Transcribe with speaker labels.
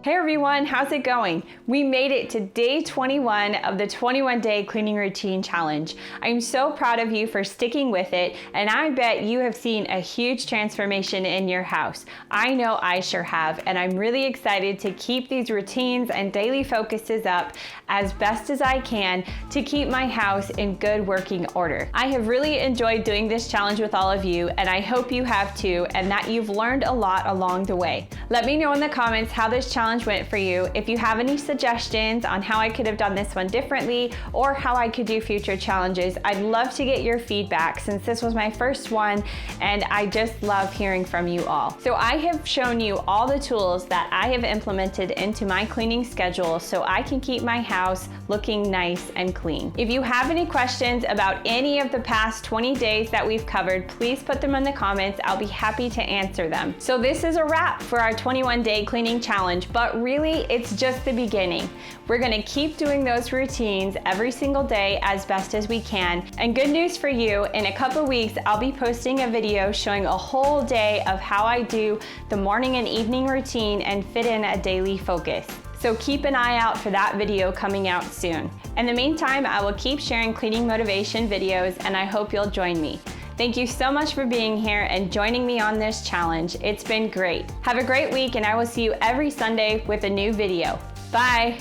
Speaker 1: Hey everyone, how's it going? We made it to day 21 of the 21-day cleaning routine challenge. I'm so proud of you for sticking with it, and I bet you have seen a huge transformation in your house. I know I sure have, and I'm really excited to keep these routines and daily focuses up as best as I can to keep my house in good working order. I have really enjoyed doing this challenge with all of you, and I hope you have too, and that you've learned a lot along the way. Let me know in the comments how this challenge went for you. If you have any suggestions on how I could have done this one differently or how I could do future challenges, I'd love to get your feedback since this was my first one and I just love hearing from you all. So I have shown you all the tools that I have implemented into my cleaning schedule so I can keep my house looking nice and clean. If you have any questions about any of the past 20 days that we've covered, please put them in the comments. I'll be happy to answer them. So this is a wrap for our 21-day cleaning challenge, but really it's just the beginning. We're gonna keep doing those routines every single day as best as we can. And good news for you, in a couple weeks, I'll be posting a video showing a whole day of how I do the morning and evening routine and fit in a daily focus. So keep an eye out for that video coming out soon. In the meantime, I will keep sharing cleaning motivation videos and I hope you'll join me. Thank you so much for being here and joining me on this challenge. It's been great. Have a great week and I will see you every Sunday with a new video. Bye.